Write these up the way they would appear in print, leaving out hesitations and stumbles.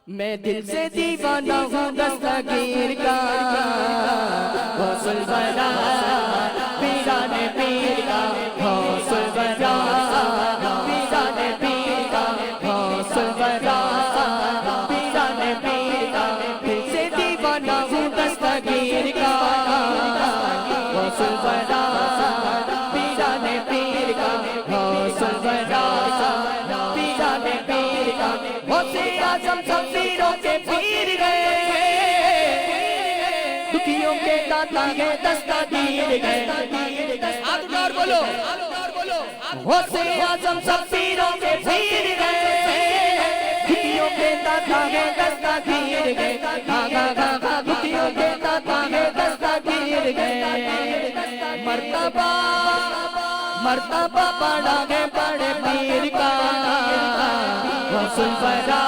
मैं दिल से दीवाना हूँ दस्तगीर का, गौसुल बना पीराने पीर का, गौसुल बना पीराने पीर का, गौसुल बना पीराने पीर का। दिल से दीवाना हूँ दस्तगीर का, गौसुल बना पीराने पीर का, गौसुल बना पीराने पीर का। गौसे आजम सब पीरों के पीर गए, दुखियों के दाता है दस्तगीर गए। हाथ उठा और बोलो, गौसे आजम सब पीरों के पीर गए, दुखियों के दाता है दस्तगीर गए। गा गा गा गा दुखियों के दाता है दस्तगीर गए। मर्तबा मर्तबा बड़ा है बड़े पीर का, गौसुल बना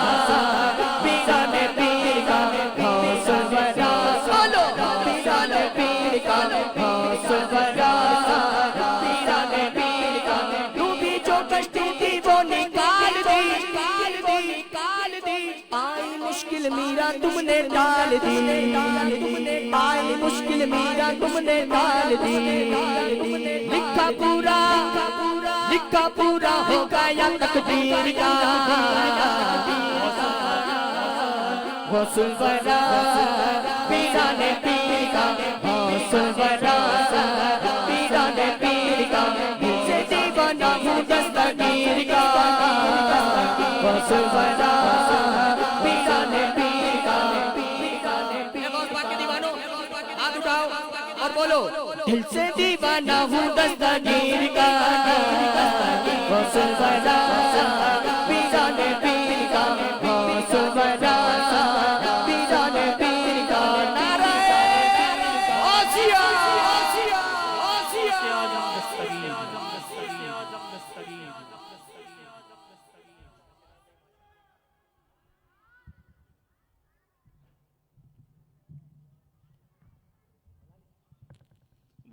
पीराने पीर का, गौसुल बना बोलो पीराने पीर का, गौसुल बना पीराने पीर का। तू भी जो कष्टी थी वो निकाल दी, आई मुश्किल मीरा तुमने डाल दी, आई मुश्किल मीरा तुमने डाल दी। लिखा पूरा हो गया तकदीर का, गौसुल बना पीराने पीर का, गौसुल बना पीराने पीर का। दिल से दीवाना हूँ दस्तगीर का, गौसुल बना पीराने पीर का। दीवानों हाथ उठाओ और बोलो, दिल से दीवाना हूँ दस्तगीर का, गौसुल बना पीराने पीर का, गौसुल बना पीराने पीर का। नारे गौसिया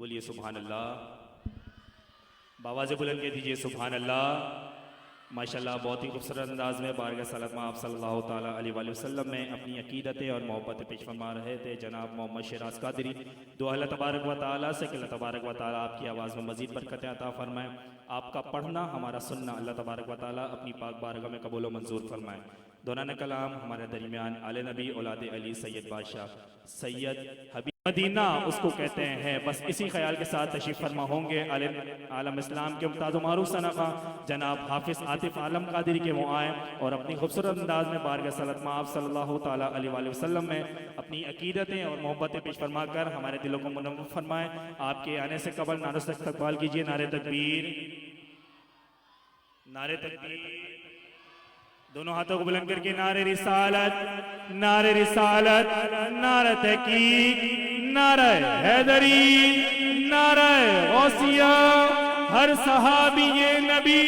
बोलिए सुभान अल्लाह। बावाज़ बुलंद कह दीजिए सुभान अल्लाह। माशाल्लाह बहुत ही खूबसूरत अंदाज में बारगाह सलात में आप सल्लल्लाहु ताला अलैहि वसल्लम में अपनी अकीदतें और मोहब्बत पेश फरमा रहे थे जनाब मोहम्मद शिराज कादरी। दुआ अल्लाह तबारक व तआला से कि अल्लाह तबारक व तआला आपकी आवाज़ में मज़ीद बरकत अता फरमाए। आपका पढ़ना हमारा सुनना अल्लाह तबारक व तआला अपनी पाक बारगाह में कबूल व मंजूर फरमाए। दौरान कलाम हमारे दरमियान आले नबी औलाद अली सैयद बादशाह सैयद हबीब मदीना उसको कहते हैं। बस इसी ख्याल के साथ तशरीफ़ फरमा होंगे आलम इस्लाम के मुमताज़ मारूफ सनफ़ा जनाब हाफिज़ आतिफ़ आलम कादरी के वो आए और अपनी खूबसूरत अंदाज में बारगाह सलात में आप सल्लल्लाहु ताला अलैहि वसल्लम में अपनी अकीदतें और मोहब्बतें पेश फरमा कर हमारे दिलों को मुनव्वर फरमाएँ। आपके आने से कबल नारों से इस्तक़बाल कीजिए। नारे तकबीर, नारे तकबीर, दोनों हाथों को बुलंद करके नारे रिसालत, नारे रिसालत, नारे तहकीक, नारे हैदरी, नारे गौसिया, हर सहाबी ये नबी